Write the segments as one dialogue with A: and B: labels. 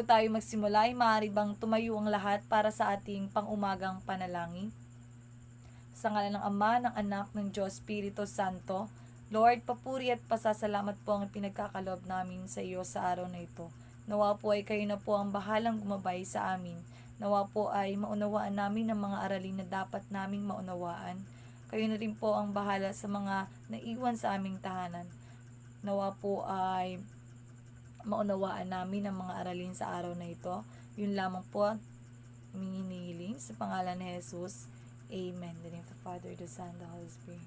A: tayo magsimula ay maaari bang tumayo ang lahat para sa ating pang-umagang panalangin? Sa ngalan ng Ama, ng Anak, ng Diyos, Espiritu Santo, Lord, papuri at pasasalamat po ang pinagkakaloob namin sa iyo sa araw na ito. Nawa po ay kayo na po ang bahalang gumabay sa amin. Nawa po ay maunawaan namin ang mga aralin na dapat naming maunawaan. Kayo na rin po ang bahala sa mga naiwan sa aming tahanan. Nawa po ay maunawaan namin ang mga aralin sa araw na ito. Yun lamang po ang aming hinihiling sa pangalan ni Jesus. Amen. In the name of the Father, the Son, the Holy Spirit.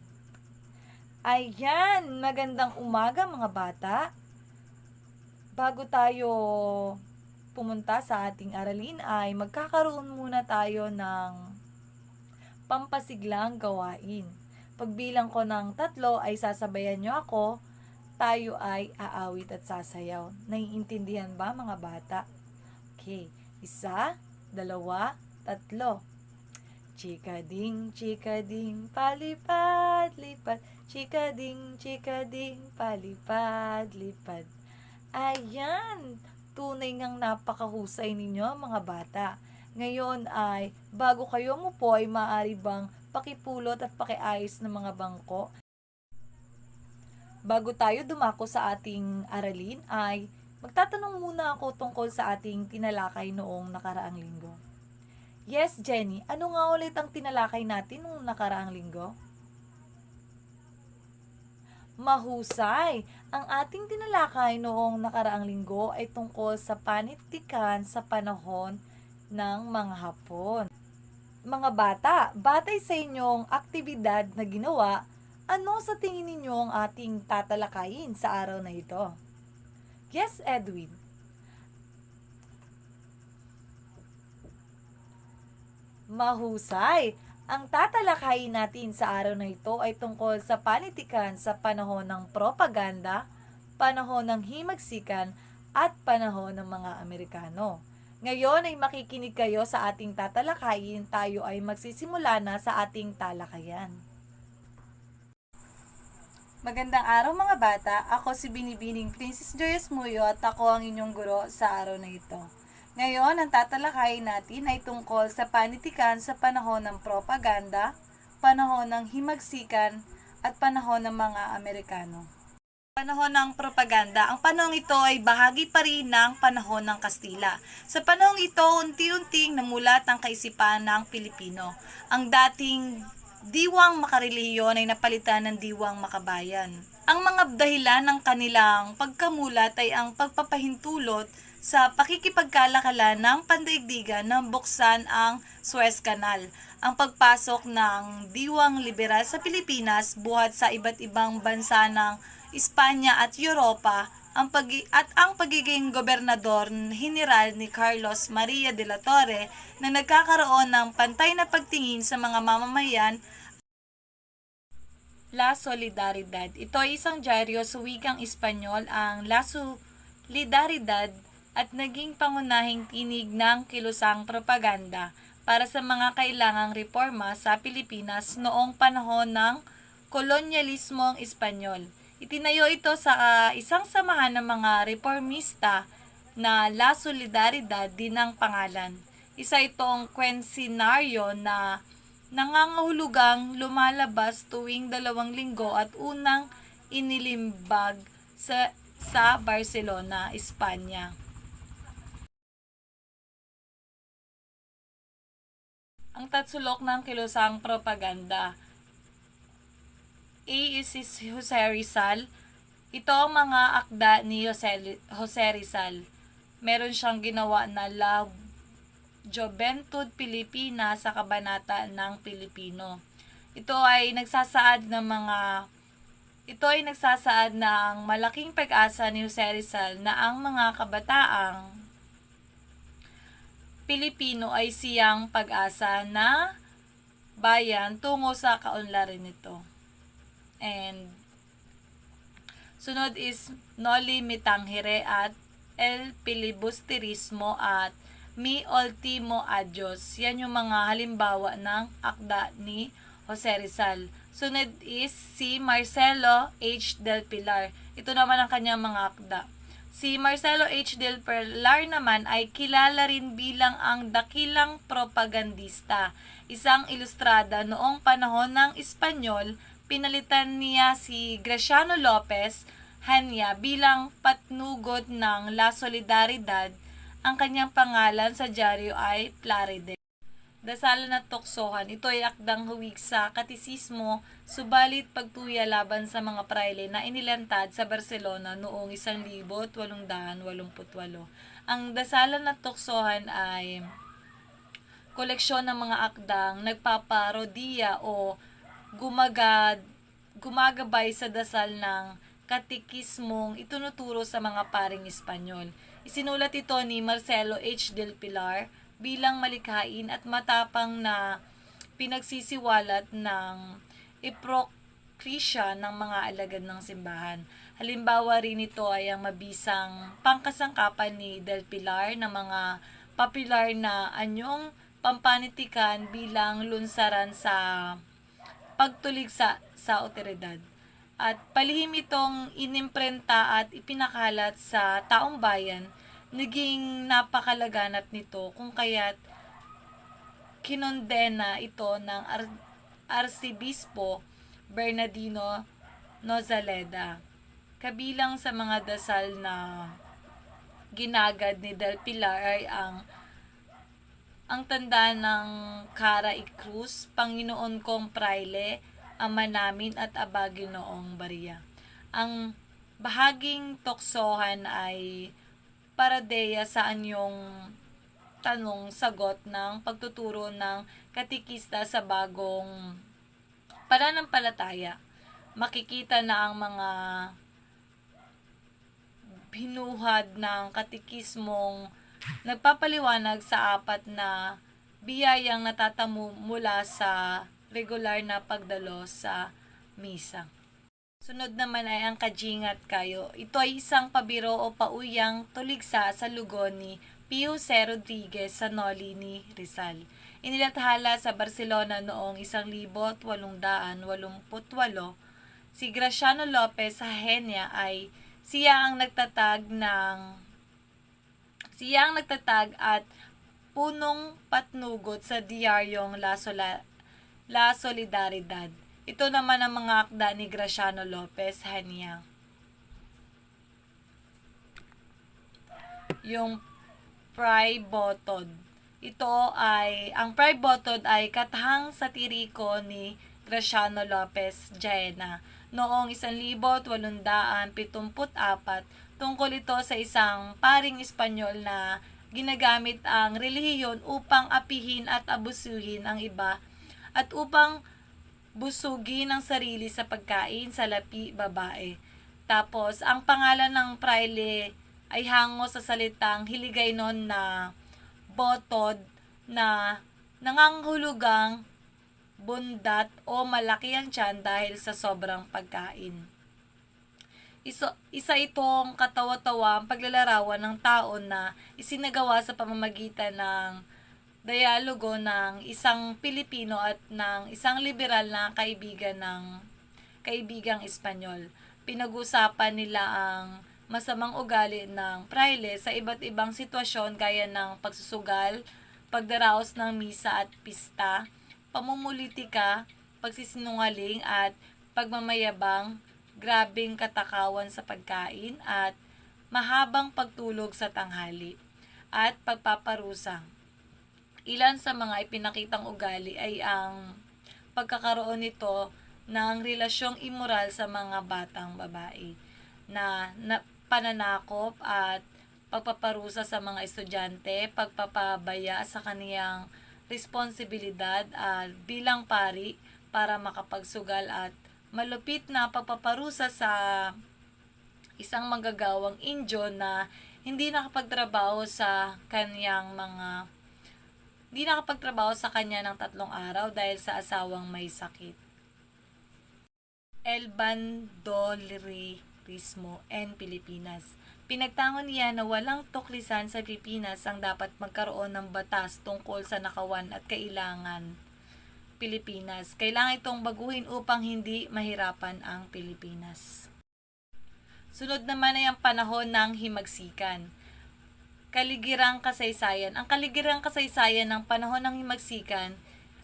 A: Ayan! Magandang umaga mga bata. Bago tayo pumunta sa ating aralin ay magkakaroon muna tayo ng pampasiglang gawain. Pagbilang ko ng 3 ay sasabayan nyo ako, tayo ay aawit at sasayaw. Naiintindihan ba mga bata? Okay. 1, 2, 3. Chikading, palipad, lipad. Chikading, palipad, lipad. Ayan! Tunay ngang napakahusay ninyo mga bata. Ngayon ay, bago kayo umupo ay maaari bang pakipulot at pakiayos ng mga bangko? Bago tayo dumako sa ating aralin ay, magtatanong muna ako tungkol sa ating tinalakay noong nakaraang linggo. Yes, Jenny. Ano nga ulit ang tinalakay natin noong nakaraang linggo? Mahusay! Ang ating tinalakay noong nakaraang linggo ay tungkol sa panitikan sa panahon ng mga Hapon. Mga bata, batay sa inyong aktibidad na ginawa, ano sa tingin ninyo ang ating tatalakayin sa araw na ito? Yes, Edwin. Mahusay! Ang tatalakayin natin sa araw na ito ay tungkol sa panitikan sa panahon ng propaganda, panahon ng himagsikan, at panahon ng mga Amerikano. Ngayon ay makikinig kayo sa ating tatalakayin, tayo ay magsisimula na sa ating talakayan. Magandang araw mga bata, ako si Binibining Princess Joyce Muyo at ako ang inyong guro sa araw na ito. Ngayon, ang tatalakayin natin ay tungkol sa panitikan sa panahon ng propaganda, panahon ng himagsikan, at panahon ng mga Amerikano. Panahon ng propaganda. Ang panahong ito ay bahagi pa rin ng panahon ng Kastila. Sa panahong ito, unti-unting namulat ang kaisipan ng Pilipino. Ang dating diwang makarelihiyon ay napalitan ng diwang makabayan. Ang mga dahilan ng kanilang pagkamulat ay ang pagpapahintulot sa pakikipagkalakalan ng pandaigdigan nang buksan ang Suez Canal, ang pagpasok ng diwang liberal sa Pilipinas buhat sa iba't ibang bansa ng Espanya at Europa, ang pagiging gobernador general ni Carlos Maria de la Torre na nagkakaroon ng pantay na pagtingin sa mga mamamayan. La Solidaridad. Ito ay isang dyaryo sa wikang Espanyol, ang La Solidaridad, at naging pangunahing tinig ng kilusang propaganda para sa mga kailangang reforma sa Pilipinas noong panahon ng kolonyalismong Espanyol. Itinayo ito sa isang samahan ng mga reformista na La Solidaridad din ang pangalan. Isa itong kwensenaryo na nangangahulugang lumalabas tuwing 2 linggo at unang inilimbag sa Barcelona, Espanya. Ang tatsulok ng kilusang propaganda. A is Jose Rizal. Ito ang mga akda ni Jose Rizal. Meron siyang ginawa na La Juventud Pilipina sa kabanata ng Pilipino. Ito ay nagsasaad ng malaking pag-asa ni Jose Rizal na ang mga kabataang Pilipino ay siyang pag-asa na bayan tungo sa kaunlaran nito. And sunod is Noli Me Tangere at El Filibusterismo at Mi Ultimo Adios. Yan yung mga halimbawa ng akda ni Jose Rizal. Sunod is si Marcelo H. Del Pilar. Ito naman ang kanyang mga akda. Si Marcelo H. del Pilar naman ay kilala rin bilang ang dakilang propagandista. Isang ilustrada noong panahon ng Espanyol, pinalitan niya si Graciano Lopez Hanya bilang patnugod ng La Solidaridad. Ang kanyang pangalan sa dyaryo ay Plaridel. Dasalan at tuksohan. Ito ay akdang huwig sa katisismo, subalit pagtuya laban sa mga praile na inilantad sa Barcelona noong 1888. Ang dasalan at tuksohan ay koleksyon ng mga akdang nagpaparodiya o gumagabay sa dasal ng katikismong itunuturo sa mga paring Espanyol. Isinulat ito ni Marcelo H. del Pilar bilang malikhain at matapang na pinagsisiwalat ng iprokrisya ng mga alagad ng simbahan. Halimbawa rin ito ay ang mabisang pangkasangkapan ni Del Pilar ng mga popular na anyong pampanitikan bilang lunsaran sa pagtulig sa otoridad. At palihim itong inimprenta at ipinakalat sa taong bayan. Naging napakalaganap nito kung kaya't kinondena ito ng Arcibispo Bernardino Nozaleda. Kabilang sa mga dasal na ginagad ni Del Pilar ay ang tanda ng Cara y Cruz, Panginoon kong Praile, Ama namin at Aba Ginoong Maria. Ang bahaging tuksohan ay paradeya sa anyong tanong-sagot ng pagtuturo ng katikista sa bagong pananampalataya. Makikita na ang mga binuhad ng katikismong nagpapaliwanag sa apat na biyayang natatamo mula sa regular na pagdalo sa misa. Sunod naman ay ang Kajingat Kayo. Ito ay isang pabiro o pauyang tuligsa sa lugon ni Pio C. Rodriguez sa Noli ni Rizal. Inilathala sa Barcelona noong 1888. Si Graciano Lopez Hanya ay siya ang nagtatag at punong patnugod sa diyaryong La Solidaridad. Ito naman ang mga akda ni Graciano Lopez Hanya. Yung Fray Botod. Ang Fray Botod ay katahang satiriko ni Graciano Lopez Jaena noong 1874. Tungkol ito sa isang paring Espanyol na ginagamit ang relihiyon upang apihin at abusuhin ang iba at upang busugin ang sarili sa pagkain sa lapi babae. Tapos, ang pangalan ng praile ay hango sa salitang Hiligaynon na botod na nanganghulugang bundat o malaki ang tiyan dahil sa sobrang pagkain. Isa itong katawa-tawa ang paglalarawan ng taon na isinagawa sa pamamagitan ng dialogo ng isang Pilipino at ng isang liberal na kaibigang Espanyol. Pinag-usapan nila ang masamang ugali ng praile sa iba't ibang sitwasyon gaya ng pagsusugal, pagdaraos ng misa at pista, pamumulitika, pagsisinungaling at pagmamayabang, grabing katakawan sa pagkain at mahabang pagtulog sa tanghali at pagpaparusa. Ilan sa mga ipinakitang ugali ay ang pagkakaroon nito ng relasyong immoral sa mga batang babae na pananakop at pagpaparusa sa mga estudyante, pagpapabaya sa kaniyang responsibilidad at bilang pari para makapagsugal at malupit na pagpaparusa sa isang manggagawang Indyo na hindi nakapagtrabaho sa kanya ng 3 araw dahil sa asawang may sakit. El bandolerismo en Pilipinas. Pinagtangon niya na walang tuklisan sa Pilipinas ang dapat magkaroon ng batas tungkol sa nakawan at kailangan Pilipinas. Kailangan itong baguhin upang hindi mahirapan ang Pilipinas. Sunod naman ay ang panahon ng himagsikan. Kaligirang kasaysayan. Ang kaligirang kasaysayan ng panahon ng himagsikan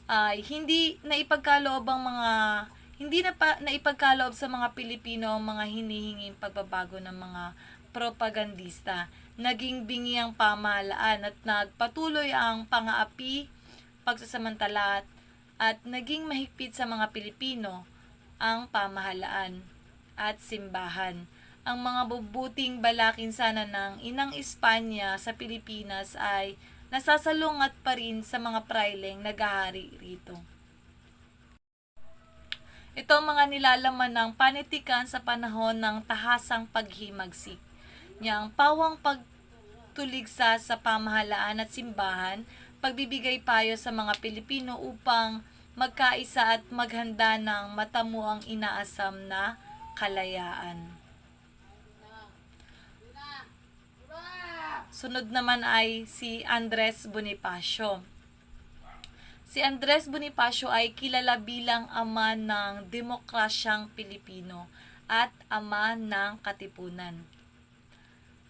A: ay hindi na pa naipagkaloob sa mga Pilipino ang mga hinihinging pagbabago ng mga propagandista. Naging bingi ang pamahalaan at nagpatuloy ang pang-aapi, pagsasamantala at naging mahigpit sa mga Pilipino ang pamahalaan at simbahan. Ang mga bubuting balakin sana ng inang Espanya sa Pilipinas ay nasasalungat pa rin sa mga praileng naghahari rito. Ito ang mga nilalaman ng panitikan sa panahon ng tahasang paghimagsik. Niyang pawang pagtuligsa sa pamahalaan at simbahan, pagbibigay payo sa mga Pilipino upang magkaisa at maghanda ng matamuang inaasam na kalayaan. Sunod naman ay si Andres Bonifacio. Si Andres Bonifacio ay kilala bilang ama ng demokrasyang Pilipino at ama ng katipunan.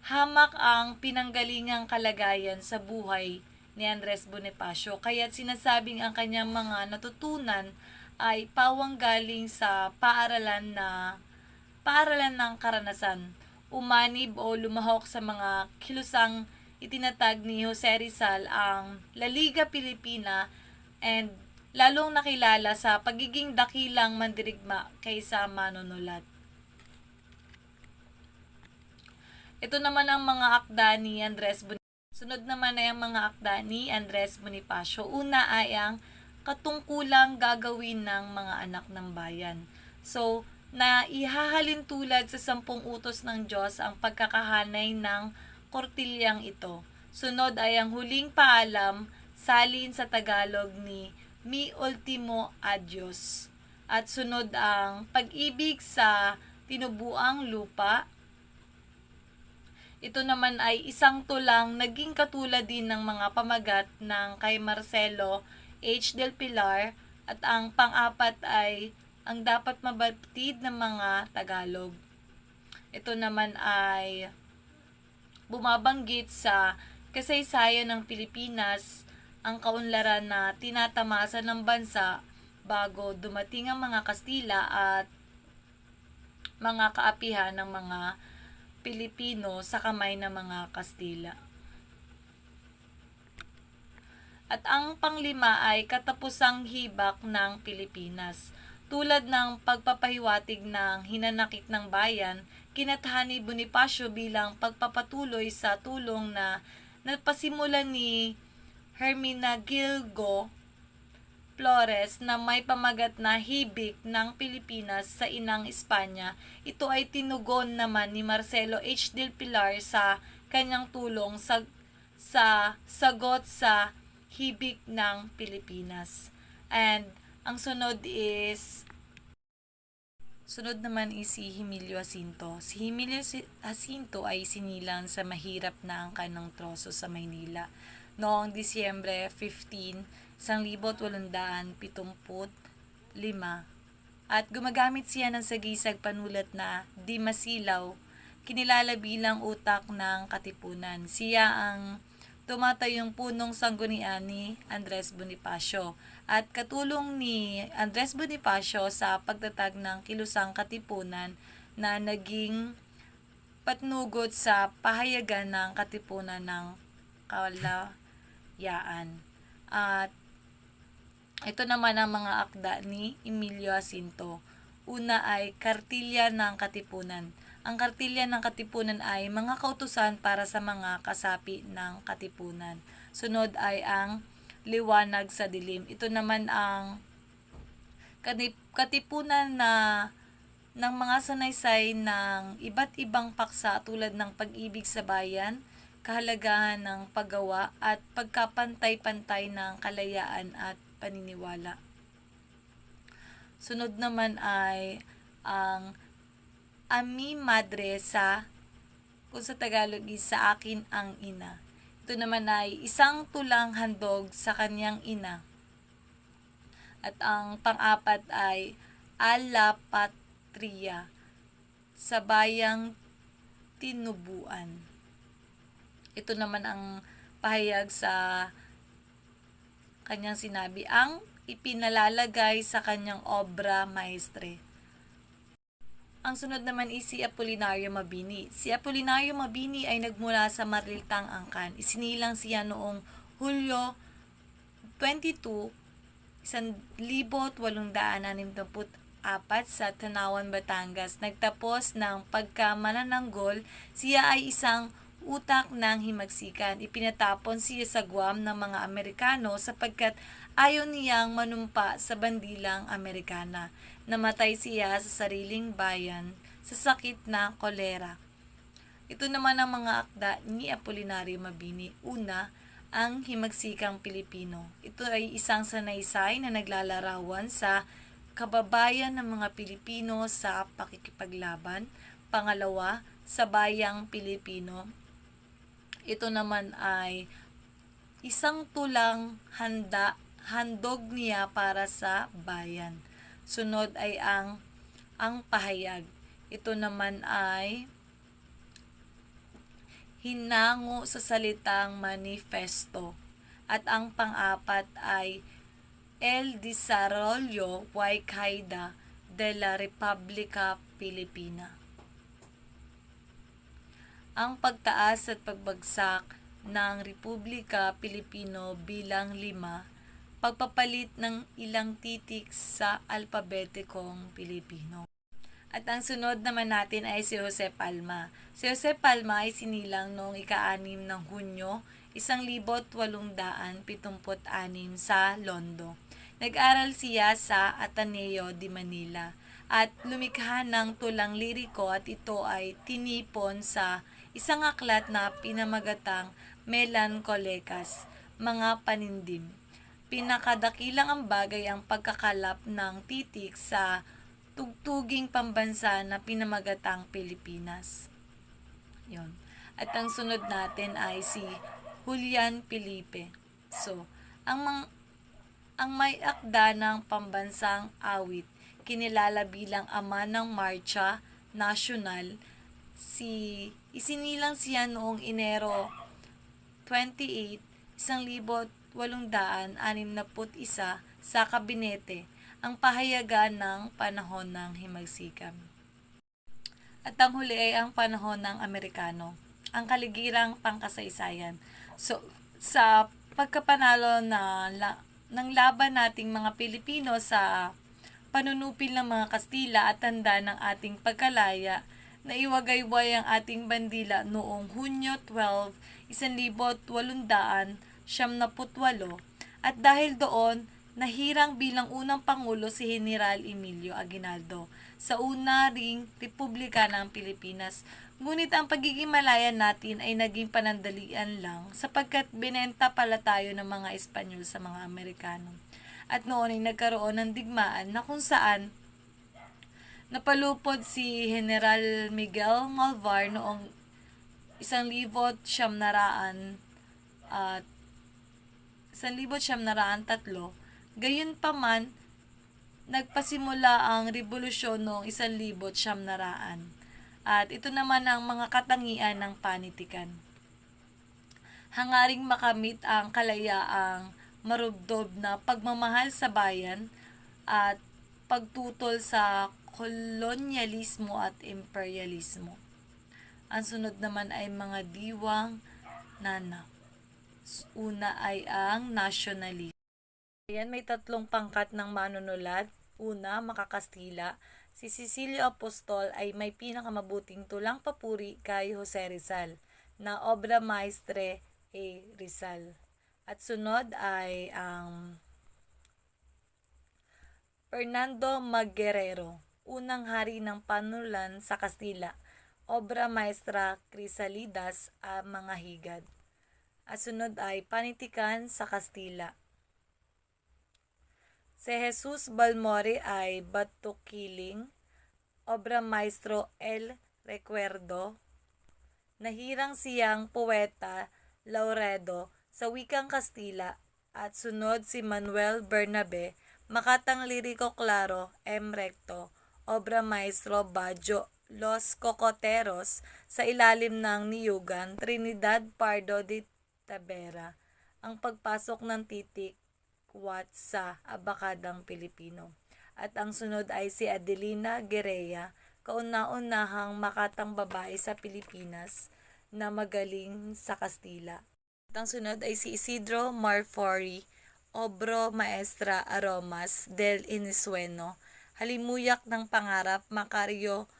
A: Hamak ang pinanggalingang kalagayan sa buhay ni Andres Bonifacio, kaya't sinasabing ang kanyang mga natutunan ay pawang galing sa paaralan ng karanasan, umanib o lumahok sa mga kilusang itinatag ni Jose Rizal ang La Liga Pilipina and lalong nakilala sa pagiging dakilang mandirigma kaysa manunulat. Ito naman ang mga akda ni Andres Bonifacio. Sunod naman ay ang mga akda ni Andres Bonifacio. Una ay ang katungkulang gagawin ng mga anak ng bayan. So, na ihahalin tulad sa 10 utos ng Diyos ang pagkakahanay ng kortilyang ito. Sunod ay ang huling paalam, salin sa Tagalog ni Mi Ultimo Adios. At sunod ang pag-ibig sa tinubuang lupa. Ito naman ay isang tulang naging katulad din ng mga pamagat ng kay Marcelo H. Del Pilar at ang pang-apat ay ang dapat mabatid ng mga Tagalog. Ito naman ay bumabanggit sa kasaysayan ng Pilipinas, ang kaunlaran na tinatamasa ng bansa bago dumating ang mga Kastila at mga kaapihan ng mga Pilipino sa kamay ng mga Kastila. At ang panglima ay katapusang hibak ng Pilipinas. Tulad ng pagpapahiwatig ng hinanakit ng bayan, kinatahani Bonifacio bilang pagpapatuloy sa tulong na napasimulan ni Hermenegildo Flores na may pamagat na hibik ng Pilipinas sa inang Espanya. Ito ay tinugon naman ni Marcelo H. Del Pilar sa kanyang tulong sa sagot sa hibik ng Pilipinas. And ang sunod naman is si Emilio Jacinto. Si Emilio Jacinto ay sinilang sa mahirap na angkan ng troso sa Maynila noong Disyembre 15, 1875 at gumagamit siya ng sagisag panulat na Di Masilaw, kinilala bilang utak ng katipunan. Siya ang tumatayong punong sanggunian ni Andres Bonifacio at katulong ni Andres Bonifacio sa pagtatag ng kilusang katipunan na naging patnugod sa pahayagan ng katipunan ng kalayaan. At ito naman ang mga akda ni Emilio Jacinto. Una ay Kartilya ng Katipunan. Ang Kartilya ng Katipunan ay mga kautusan para sa mga kasapi ng katipunan. Sunod ay ang Liwanag sa Dilim. Ito naman ang katipunan ng mga sanaysay ng iba't ibang paksa tulad ng pag-ibig sa bayan, kahalagahan ng paggawa at pagkapantay-pantay ng kalayaan at paniniwala. Sunod naman ay ang Ami Madre kung sa Tagalog is Sa Akin ang Ina. Ito naman ay isang tulang handog sa kanyang ina. At ang pang-apat ay Ala Patria, sa bayang tinubuan. Ito naman ang pahayag sa kanyang sinabi, ang ipinalalagay sa kanyang obra maestre. Ang sunod naman is si Apolinario Mabini. Si Apolinario Mabini ay nagmula sa Mariltang, Angkan. Isinilang siya noong Hulyo 22, 1864 sa Tanawan, Batangas. Nagtapos ng pagkamanananggol, siya ay isang utak ng himagsikan. Ipinatapon siya sa Guam ng mga Amerikano sapagkat ayaw niyang manumpa sa bandilang Amerikana. Namatay siya sa sariling bayan sa sakit na kolera. Ito naman ang mga akda ni Apolinario Mabini. Una, ang himagsikang Pilipino. Ito ay isang sanaysay na naglalarawan sa kababayan ng mga Pilipino sa pakikipaglaban. Pangalawa, sa bayang Pilipino. Ito naman ay isang tulang handog niya para sa bayan. Sunod ay ang pahayag. Ito naman ay hinango sa salitang manifesto. At ang pang-apat ay El Desarrollo y Caída de la República Filipina. Ang pagtaas at pagbagsak ng Republika Pilipino bilang 5, pagpapalit ng ilang titik sa alpabetikong Pilipino. At ang sunod naman natin ay si Jose Palma. Si Jose Palma ay sinilang noong ika-6 ng Hunyo, 1876 sa Londo. Nag-aral siya sa Ateneo de Manila at lumikha ng tulang liriko at ito ay tinipon sa isang aklat na pinamagatang Melancolicas, mga panindim. Pinakadakilang ambag ay ang pagkakalap ng titik sa tugtuging pambansa na pinamagatang Pilipinas. Yon. At ang sunod natin ay si Julian Felipe. So, ang may akda ng pambansang awit, kinilala bilang ama ng Marcha Nacional, isinilang siya noong Enero 28, 1861 sa kabinete, ang pahayagan ng panahon ng himagsikan. At ang huli ay ang panahon ng Amerikano, ang kaligirang pangkasaysayan. So, sa pagkapanalo ng laban nating mga Pilipino sa panunupil ng mga Kastila at tanda ng ating pagkalaya, naiwagayway ang ating bandila noong Hunyo 12, 1878 at dahil doon, nahirang bilang unang Pangulo si General Emilio Aguinaldo sa una ring Republika ng Pilipinas. Ngunit ang pagiging malaya natin ay naging panandalian lang sapagkat binenta pala tayo ng mga Espanyol sa mga Amerikano. At noon ay nagkaroon ng digmaan na kung saan napalupod si General Miguel Malvar noong 1903. Gayunpaman, nagpasimula ang revolusyon noong 1900. At ito naman ang mga katangian ng panitikan. Hangaring makamit ang kalayaang marubdob na pagmamahal sa bayan at pagtutol sa kolonyalismo at imperialismo. Ang sunod naman ay mga diwang nana. Una ay ang nationalism. Ayan, may 3 pangkat ng manunulat. Una, makakastila. Si Cecilio Apostol ay may pinakamabuting tulang papuri kay Jose Rizal na obra maestre Rizal. At sunod ay ang Fernando Magguerrero, unang hari ng panulan sa Kastila, obra maestra Crisalidas ang mga higad. At sunod ay Panitikan sa Kastila. Si Jesus Balmore ay Batukiling, obra maestro El Recuerdo. Nahirang siyang poeta Lauredo sa wikang Kastila at sunod si Manuel Bernabe, Makatang Liriko Claro, M. Recto, obra maestro Baggio Los Cocoteros sa ilalim ng niyugan Trinidad Pardo de Tavera ang pagpasok ng Titikwat sa Abakadang Pilipino. At ang sunod ay si Adelina Guerrea, kauna-unahang makatang babae sa Pilipinas na magaling sa Kastila. At ang sunod ay si Isidro Marfori, Obro Maestra Aromas del Inisueno, Halimuyak ng Pangarap, Macario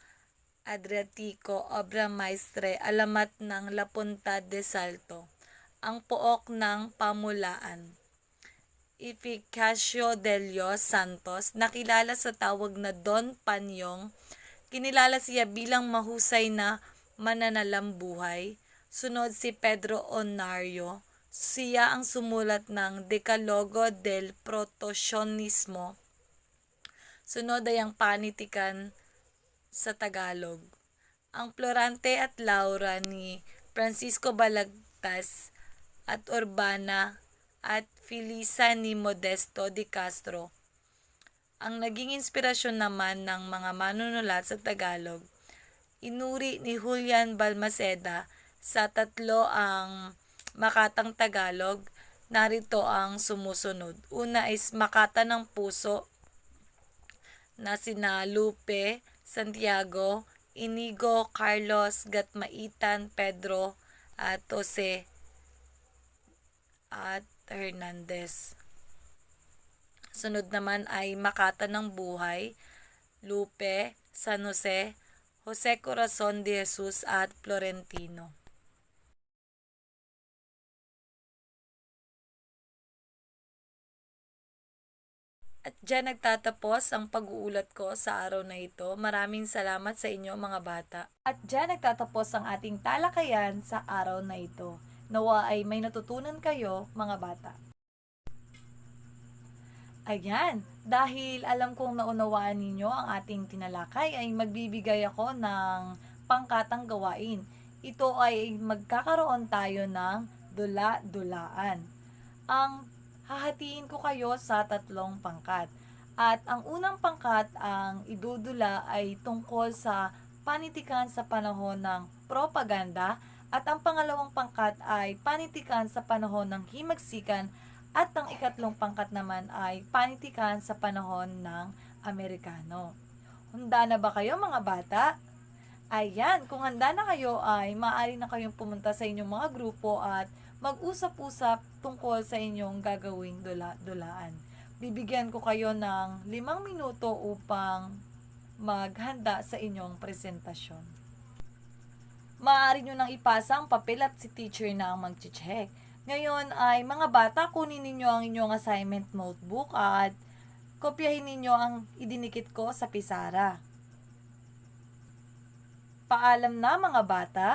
A: Adriatico, Obra Maestre, Alamat ng La Punta de Salto, Ang Pook ng Pamulaan. Eficacio Delio Santos, nakilala sa tawag na Don Panyong, kinilala siya bilang mahusay na mananalambuhay. Sunod si Pedro Onario, siya ang sumulat ng Decalogo del Protosionismo. Sunod ay ang panitikan sa Tagalog. Ang Florante at Laura ni Francisco Balagtas at Urbana at Felisa ni Modesto de Castro. Ang naging inspirasyon naman ng mga manunulat sa Tagalog, inuri ni Julian Balmaceda sa tatlo ang Makatang Tagalog. Narito ang sumusunod. Una is Makata ng Puso na sina Lupe, Santiago, Inigo, Carlos, Gatmaitan, Pedro, at Jose at Hernandez. Sunod naman ay Makata ng Buhay, Lupe, San Jose, Jose Corazon de Jesus at Florentino. At dyan nagtatapos ang pag-uulat ko sa araw na ito. Maraming salamat sa inyo mga bata. At dyan nagtatapos ang ating talakayan sa araw na ito. Nawa ay may natutunan kayo mga bata. Ayan, dahil alam kong naunawaan ninyo ang ating tinalakay ay magbibigay ako ng pangkatang gawain. Ito ay magkakaroon tayo ng dula-dulaan. Ang hahatiin ko kayo sa 3 pangkat. At ang unang pangkat ang idudula ay tungkol sa panitikan sa panahon ng propaganda at ang pangalawang pangkat ay panitikan sa panahon ng himagsikan at ang ikatlong pangkat naman ay panitikan sa panahon ng Amerikano. Handa na ba kayo mga bata? Ayan, kung handa na kayo ay maaari na kayong pumunta sa inyong mga grupo at mag-usap-usap tungkol sa inyong gagawing dula-dulaan. Bibigyan ko kayo ng 5 minuto upang maghanda sa inyong presentasyon. Maaari nyo nang ipasa ang papel at si teacher na ang mag-check. Ngayon ay mga bata, kunin ninyo ang inyong assignment notebook at kopyahin ninyo ang idinikit ko sa pisara. Paalam na mga bata.